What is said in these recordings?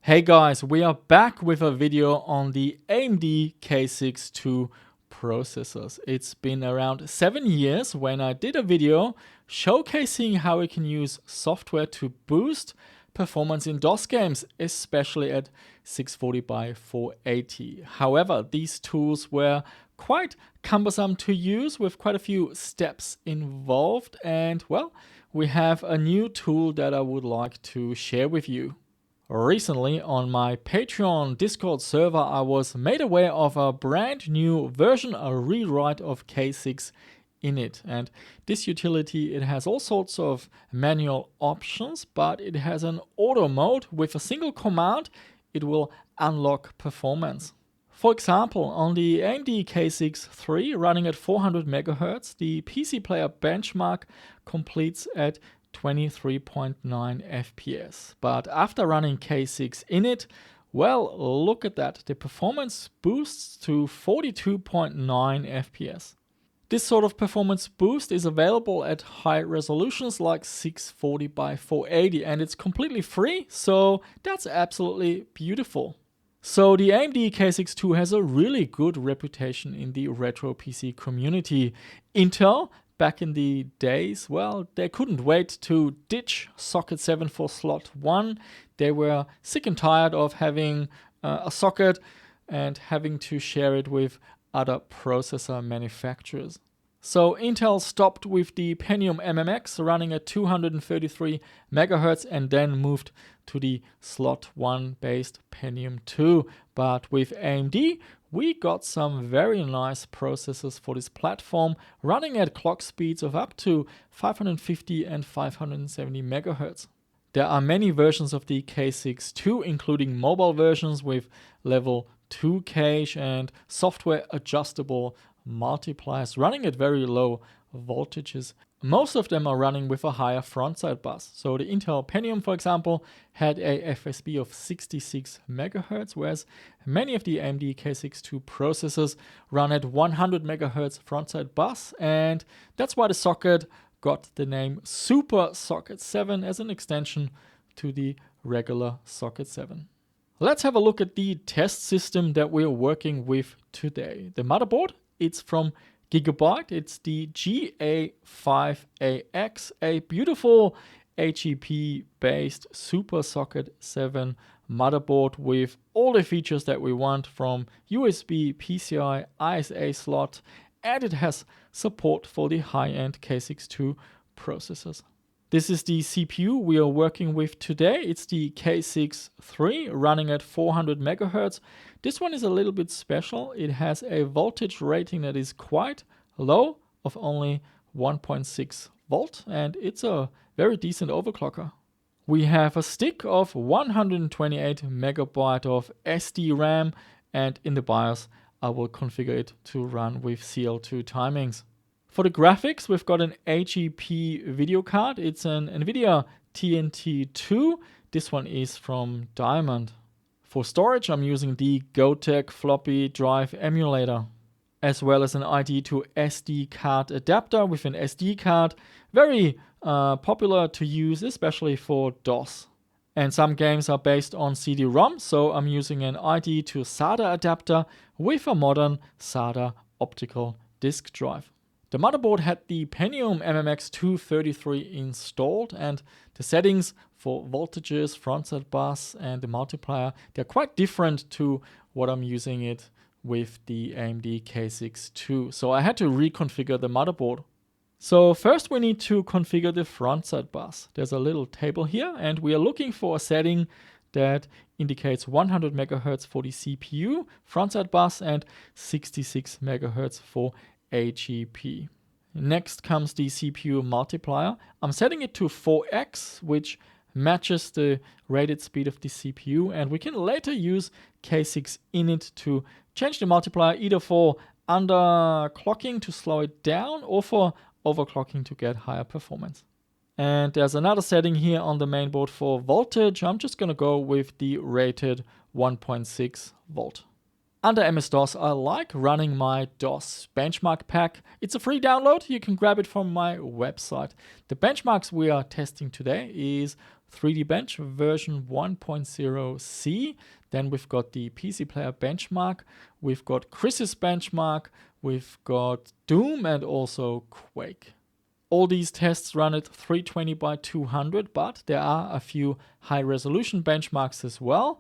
Hey guys, we are back with a video on the AMD K6-2 processors. It's been around 7 years when I did a video showcasing how we can use software to boost performance in DOS games, especially at 640 by 480. However, these tools were quite cumbersome to use with quite a few steps involved, and well, we have a new tool that I would like to share with you. Recently on my Patreon Discord server, I was made aware of a brand new version, a rewrite of K6INIT. And this utility, it has all sorts of manual options, but it has an auto mode. With a single command, it will unlock performance. For example, on the AMD K6-3 running at 400 MHz, the PC player benchmark completes at 23.9 FPS. But after running K6INIT, well, look at that. The performance boosts to 42.9 FPS. This sort of performance boost is available at high resolutions like 640 by 480, and it's completely free, so that's absolutely beautiful. So the AMD K6-2 has a really good reputation in the retro PC community. Intel, back in the days, well, they couldn't wait to ditch socket 7 for slot 1. They were sick and tired of having a socket and having to share it with other processor manufacturers. So Intel stopped with the Pentium MMX running at 233 MHz and then moved to the slot 1 based Pentium 2. But with AMD, we got some very nice processors for this platform running at clock speeds of up to 550 and 570 MHz. There are many versions of the K6-2, including mobile versions with level 2 cache and software adjustable multipliers running at very low voltages. Most of them are running with a higher frontside bus. So the Intel Pentium, for example, had a FSB of 66 MHz, whereas many of the AMD K6-2 processors run at 100 MHz frontside bus, and that's why the socket got the name Super Socket 7 as an extension to the regular Socket 7. Let's have a look at the test system that we're working with today. The motherboard, it's from Gigabyte. It's the GA5AX, a beautiful HEP-based Super Socket 7 motherboard with all the features that we want, from USB, PCI, ISA slot, and it has support for the high-end K6-2 processors. This is the CPU we are working with today. It's the K6-3 running at 400 MHz. This one is a little bit special. It has a voltage rating that is quite low, of only 1.6 volt, and it's a very decent overclocker. We have a stick of 128 MB of SD RAM, and in the BIOS I will configure it to run with CL2 timings. For the graphics, we've got an HEP video card. It's an NVIDIA TNT2. This one is from Diamond. For storage, I'm using the Gotek floppy drive emulator, as well as an ID to SD card adapter with an SD card. Very popular to use, especially for DOS. And some games are based on CD-ROM, so I'm using an ID to SATA adapter with a modern SATA optical disk drive. The motherboard had the Pentium MMX 233 installed, and the settings for voltages, frontside bus, and the multiplier, they're quite different to what I'm using it with the AMD K6-2. So I had to reconfigure the motherboard. So first we need to configure the frontside bus. There's a little table here, and we are looking for a setting that indicates 100 MHz for the CPU frontside bus and 66 MHz for HEP. Next comes the CPU multiplier. I'm setting it to 4x, which matches the rated speed of the CPU, and we can later use K6INIT to change the multiplier either for underclocking to slow it down or for overclocking to get higher performance. And there's another setting here on the mainboard for voltage. I'm just going to go with the rated 1.6 volt. Under MS-DOS, I like running my DOS benchmark pack. It's a free download. You can grab it from my website. The benchmarks we are testing today is 3D Bench version 1.0C. Then we've got the PC Player benchmark. We've got Chris's benchmark. We've got Doom and also Quake. All these tests run at 320 by 200, but there are a few high resolution benchmarks as well.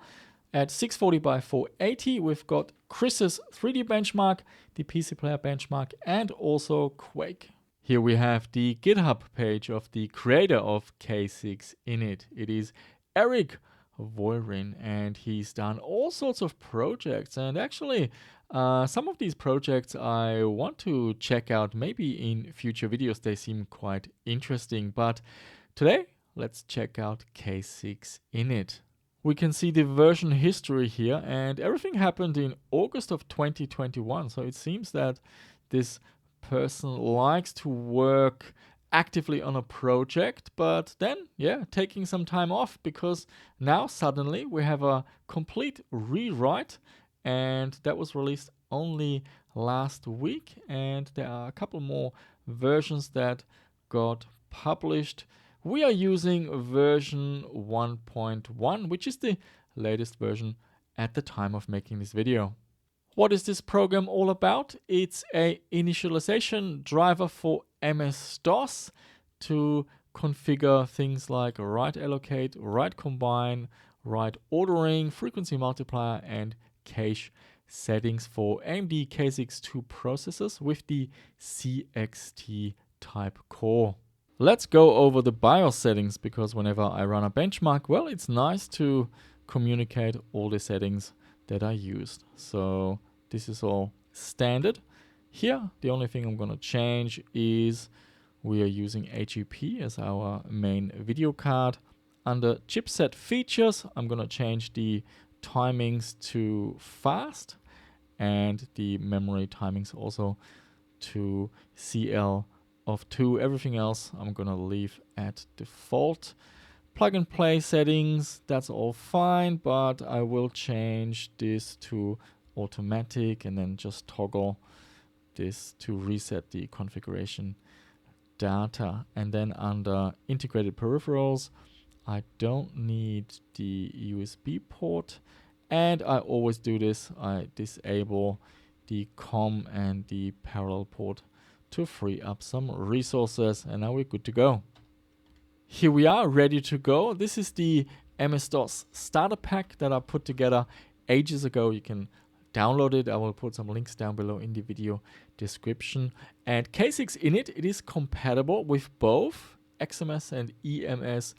At 640 by 480, we've got Chris's 3D benchmark, the PC Player benchmark, and also Quake. Here we have the GitHub page of the creator of K6INIT. It is Eric Voirin, and he's done all sorts of projects. And actually, some of these projects I want to check out maybe in future videos. They seem quite interesting. But today, let's check out K6INIT. We can see the version history here, and everything happened in August of 2021. So it seems that this person likes to work actively on a project, but then, yeah, taking some time off, because now suddenly we have a complete rewrite, and that was released only last week, and there are a couple more versions that got published. We are using version 1.1, which is the latest version at the time of making this video. What is this program all about? It's a initialization driver for MS-DOS to configure things like write allocate, write combine, write ordering, frequency multiplier, and cache settings for AMD K6-2 processors with the CXT type core. Let's go over the BIOS settings, because whenever I run a benchmark, well, it's nice to communicate all the settings that I used. So this is all standard. Here, the only thing I'm going to change is we are using HEP as our main video card. Under chipset features, I'm going to change the timings to fast and the memory timings also to CL of 2. Everything else I'm going to leave at default. Plug and play settings, that's all fine, but I will change this to automatic and then just toggle this to reset the configuration data. And then under integrated peripherals, I don't need the USB port, and I always do this, I disable the COM and the parallel port to free up some resources, and now we're good to go. Here we are, ready to go. This is the MS-DOS starter pack that I put together ages ago. You can download it. I will put some links down below in the video description. And K6INIT, it is compatible with both XMS and EMS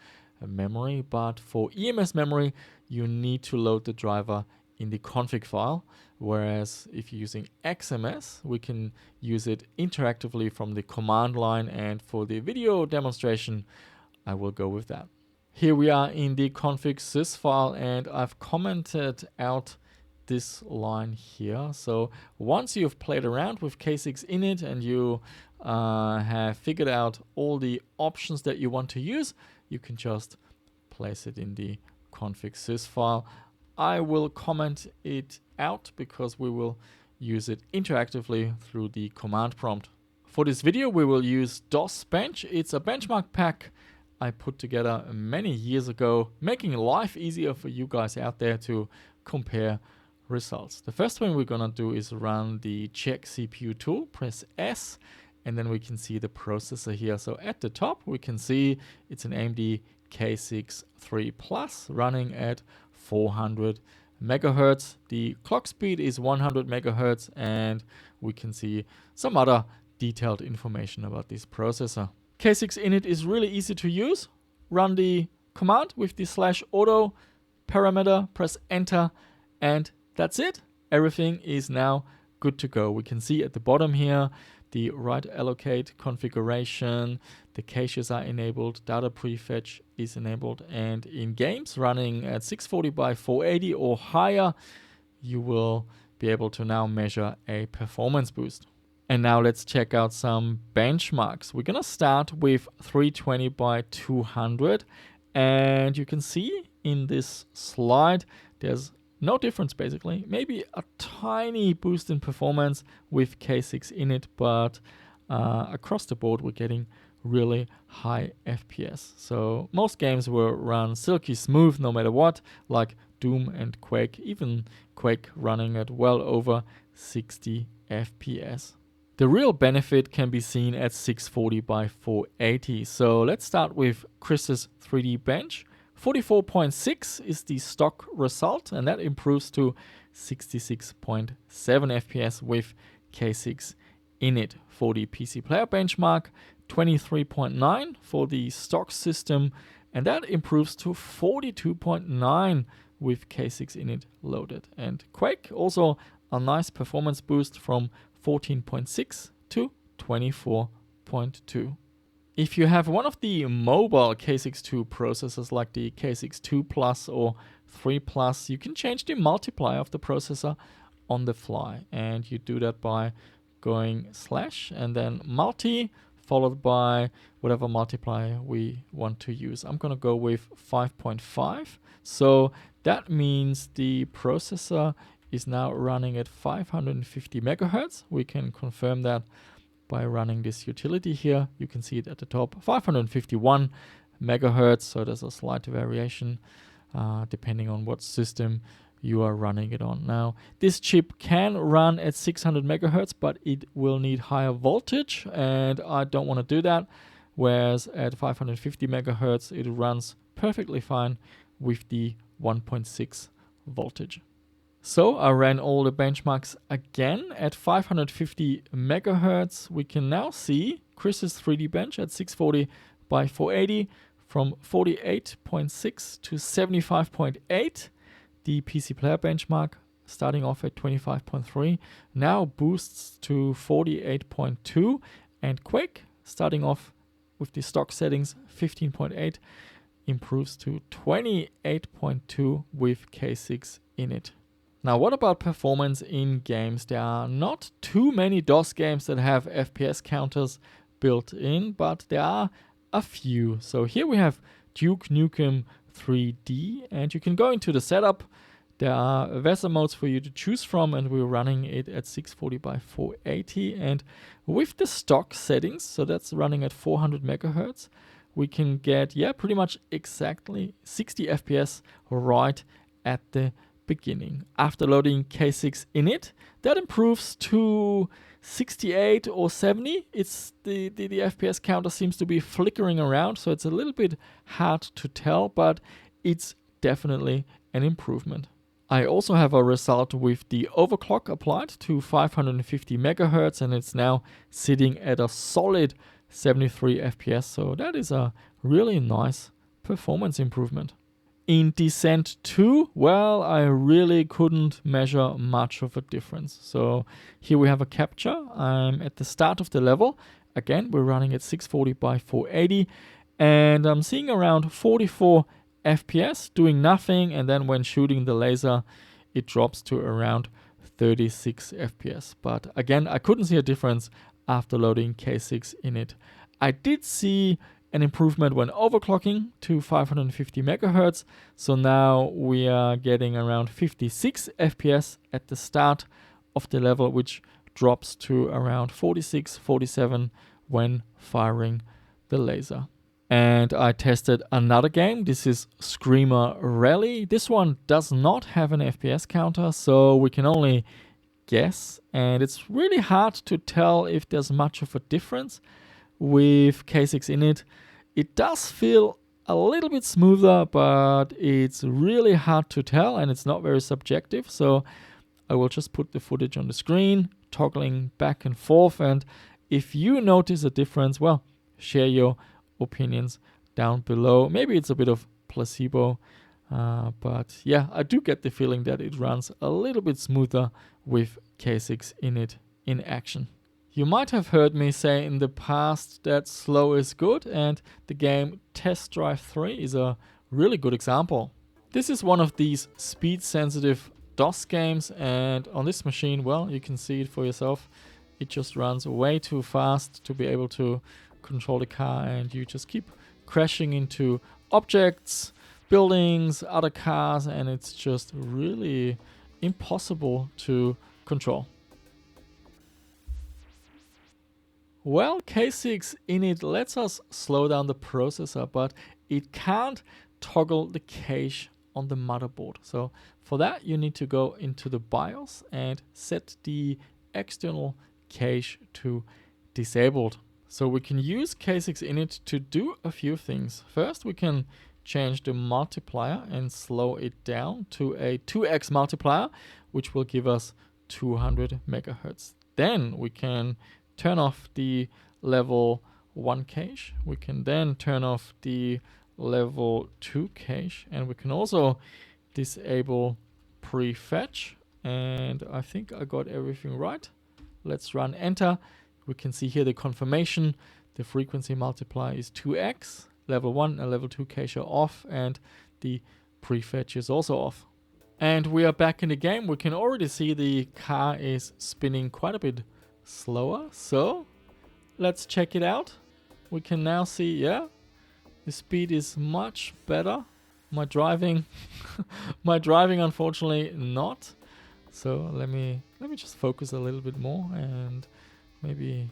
memory, but for EMS memory, you need to load the driver in the config file, whereas if you're using XMS, we can use it interactively from the command line, and for the video demonstration, I will go with that. Here we are in the config sys file, and I've commented out this line here. So once you've played around with K6INIT and you have figured out all the options that you want to use, you can just place it in the config sys file. I will comment it out because we will use it interactively through the command prompt. For this video, we will use DOS Bench. It's a benchmark pack I put together many years ago, making life easier for you guys out there to compare results. The first thing we're gonna do is run the check CPU tool, press S, and then we can see the processor here. So at the top, we can see it's an AMD K6-3 Plus running at 400 megahertz. The clock speed is 100 megahertz, and we can see some other detailed information about this processor. K6INIT is really easy to use. Run the command with the /auto parameter, press enter, and that's it. Everything is now good to go. We can see at the bottom here the write allocate configuration, the caches are enabled, data prefetch is enabled, and in games running at 640 by 480 or higher, you will be able to now measure a performance boost. And now let's check out some benchmarks. We're gonna start with 320 by 200, and you can see in this slide there's no difference basically. Maybe a tiny boost in performance with K6INIT, but across the board we're getting really high FPS. So most games will run silky smooth no matter what, like Doom and Quake, even Quake running at well over 60 FPS. The real benefit can be seen at 640 by 480. So let's start with Chris's 3D bench. 44.6 is the stock result, and that improves to 66.7 FPS with K6INIT. For the PC player benchmark, 23.9 for the stock system, and that improves to 42.9 with K6INIT loaded. And Quake, also a nice performance boost from 14.6 to 24.2. If you have one of the mobile K6-2 processors like the K6-2 Plus or 3 Plus, you can change the multiplier of the processor on the fly. And you do that by going / and then multi, followed by whatever multiplier we want to use. I'm going to go with 5.5. So that means the processor is now running at 550 megahertz. We can confirm that by running this utility here. You can see it at the top, 551 megahertz. So there's a slight variation depending on what system you are running it on. Now, this chip can run at 600 megahertz, but it will need higher voltage, and I don't want to do that. Whereas at 550 megahertz, it runs perfectly fine with the 1.6 voltage. So I ran all the benchmarks again at 550 megahertz. We can now see Chris's 3D bench at 640 by 480 from 48.6 to 75.8. The PC player benchmark starting off at 25.3 now boosts to 48.2, and Quake starting off with the stock settings 15.8 improves to 28.2 with K6INIT. Now, what about performance in games? There are not too many DOS games that have FPS counters built in, but there are a few. So here we have Duke Nukem 3D, and you can go into the setup. There are VESA modes for you to choose from, and we're running it at 640 by 480. And with the stock settings, so that's running at 400 megahertz, we can get, pretty much exactly 60 FPS right at the beginning. After loading K6INIT, that improves to 68 or 70. It's the FPS counter seems to be flickering around, so it's a little bit hard to tell, but it's definitely an improvement. I also have a result with the overclock applied to 550 megahertz, and it's now sitting at a solid 73 FPS, so that is a really nice performance improvement. In Descent 2, well, I really couldn't measure much of a difference. So here we have a capture. I'm at the start of the level. Again, we're running at 640 by 480, and I'm seeing around 44 FPS doing nothing, and then when shooting the laser, it drops to around 36 FPS. But again, I couldn't see a difference after loading K6INIT. I did see an improvement when overclocking to 550 megahertz. So now we are getting around 56 FPS at the start of the level, which drops to around 46, 47 when firing the laser. And I tested another game. This is Screamer Rally. This one does not have an FPS counter, so we can only guess. And it's really hard to tell if there's much of a difference. With K6INIT, it does feel a little bit smoother, but it's really hard to tell, and it's not very subjective. So I will just put the footage on the screen, toggling back and forth. And if you notice a difference, well, share your opinions down below. Maybe it's a bit of placebo, but yeah, I do get the feeling that it runs a little bit smoother with K6INIT in action. You might have heard me say in the past that slow is good, and the game Test Drive 3 is a really good example. This is one of these speed-sensitive DOS games, and on this machine, well, you can see it for yourself. It just runs way too fast to be able to control the car, and you just keep crashing into objects, buildings, other cars, and it's just really impossible to control. Well, K6INIT lets us slow down the processor, but it can't toggle the cache on the motherboard. So for that, you need to go into the BIOS and set the external cache to disabled. So we can use K6INIT to do a few things. First, we can change the multiplier and slow it down to a 2x multiplier, which will give us 200 megahertz. Then we can turn off the level 1 cache. We can then turn off the level 2 cache, and we can also disable prefetch. And I think I got everything right. Let's run enter. We can see here the confirmation. The frequency multiplier is 2x. Level 1 and level 2 cache are off, and the prefetch is also off. And we are back in the game. We can already see the car is spinning quite a bit slower. So let's check it out. We can now see, yeah, the speed is much better. My driving, unfortunately not. So let me just focus a little bit more and maybe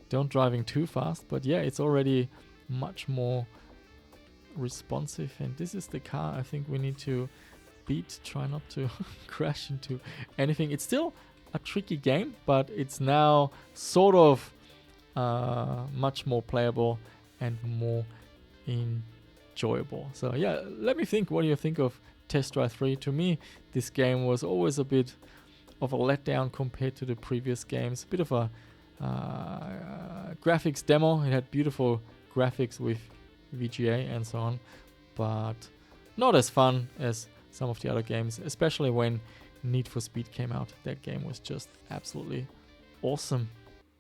don't driving too fast. But yeah, it's already much more responsive, and this is the car I think we need to beat. Try not to crash into anything. It's still a tricky game, but it's now sort of much more playable and more enjoyable. So yeah, let me think, what do you think of Test Drive 3? To me, this game was always a bit of a letdown compared to the previous games. A bit of a graphics demo. It had beautiful graphics with VGA and so on, but not as fun as some of the other games, especially when Need for Speed came out. That game was just absolutely awesome.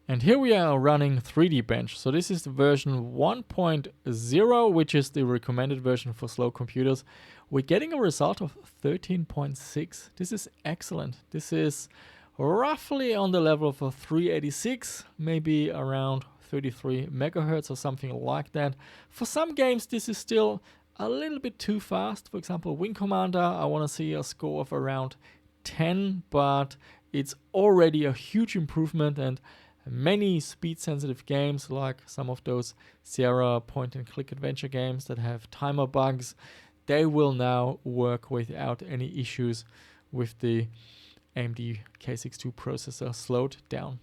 And here we are running 3D Bench. So this is the version 1.0, which is the recommended version for slow computers. We're getting a result of 13.6. This is excellent. This is roughly on the level of a 386, maybe around 33 megahertz or something like that. For some games, this is still a little bit too fast. For example, Wing Commander, I want to see a score of around 10, but it's already a huge improvement, and many speed-sensitive games, like some of those Sierra point-and-click adventure games that have timer bugs, they will now work without any issues with the AMD K6-2 processor slowed down.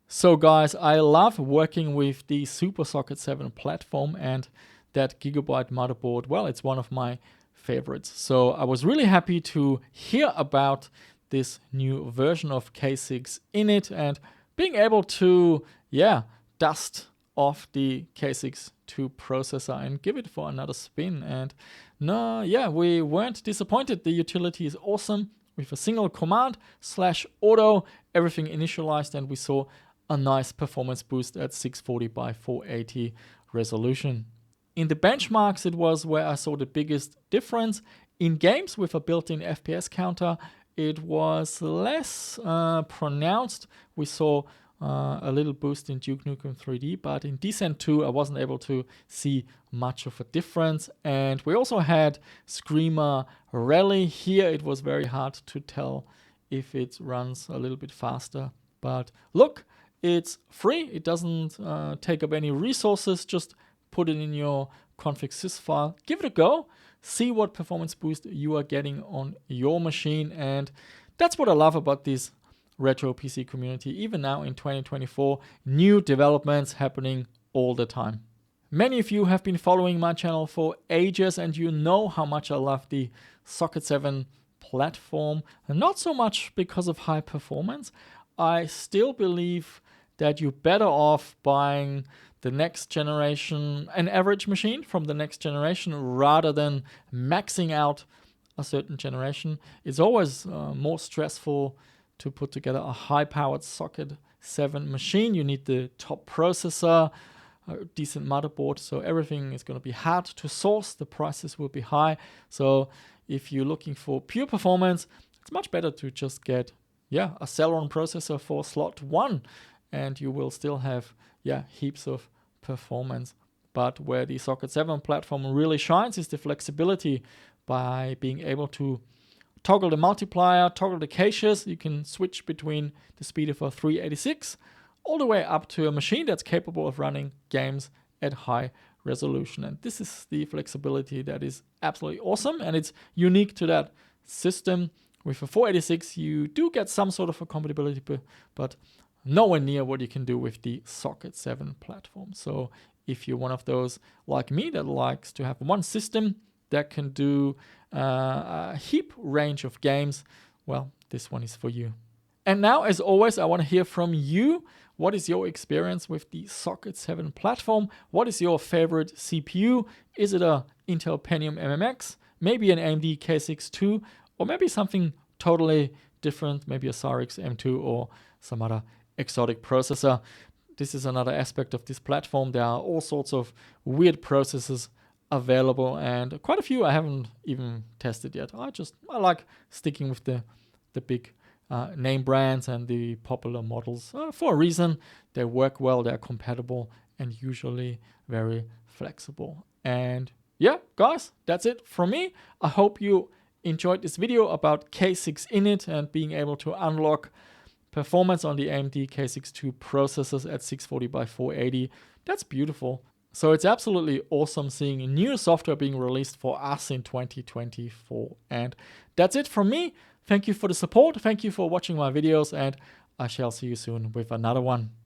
So guys, I love working with the SuperSocket 7 platform, and that Gigabyte motherboard, well, it's one of my favorites. So I was really happy to hear about this new version of K6INIT and being able to, dust off the K6-2 processor and give it for another spin. And we weren't disappointed. The utility is awesome. With a single command /auto, everything initialized, and we saw a nice performance boost at 640 by 480 resolution. In the benchmarks, it was where I saw the biggest difference. In games with a built-in FPS counter, it was less pronounced. We saw a little boost in Duke Nukem 3D, but in Descent 2, I wasn't able to see much of a difference. And we also had Screamer Rally. Here, it was very hard to tell if it runs a little bit faster. But look, it's free. It doesn't take up any resources. Just put it in your config sys file. Give it a go. See what performance boost you are getting on your machine. And that's what I love about this retro PC community. Even now in 2024, new developments happening all the time. Many of you have been following my channel for ages, and you know how much I love the Socket 7 platform. And not so much because of high performance. I still believe that you're better off buying the next generation, an average machine from the next generation, rather than maxing out a certain generation. It's always more stressful to put together a high-powered Socket 7 machine. You need the top processor, a decent motherboard, so everything is going to be hard to source. The prices will be high. So if you're looking for pure performance, it's much better to just get a Celeron processor for slot 1, and you will still have heaps of performance. But where the Socket 7 platform really shines is the flexibility by being able to toggle the multiplier, toggle the caches. You can switch between the speed of a 386 all the way up to a machine that's capable of running games at high resolution. And this is the flexibility that is absolutely awesome, and it's unique to that system. With a 486, you do get some sort of a compatibility, but nowhere near what you can do with the Socket 7 platform. So if you're one of those like me that likes to have one system that can do a heap range of games, well, this one is for you. And now, as always, I want to hear from you. What is your experience with the Socket 7 platform? What is your favorite CPU? Is it a Intel Pentium MMX? Maybe an AMD K6-2? Or maybe something totally different, maybe a Cyrix M2 or some other exotic processor. This is another aspect of this platform. There are all sorts of weird processors available, and quite a few I haven't even tested yet. I like sticking with the big name brands and the popular models for a reason. They work well, they're compatible, and usually very flexible. And yeah, guys, that's it from me. I hope you enjoyed this video about K6INIT and being able to unlock performance on the AMD K6-2 processors at 640 by 480. That's beautiful. So it's absolutely awesome seeing new software being released for us in 2024. And that's it from me. Thank you for the support. Thank you for watching my videos, and I shall see you soon with another one.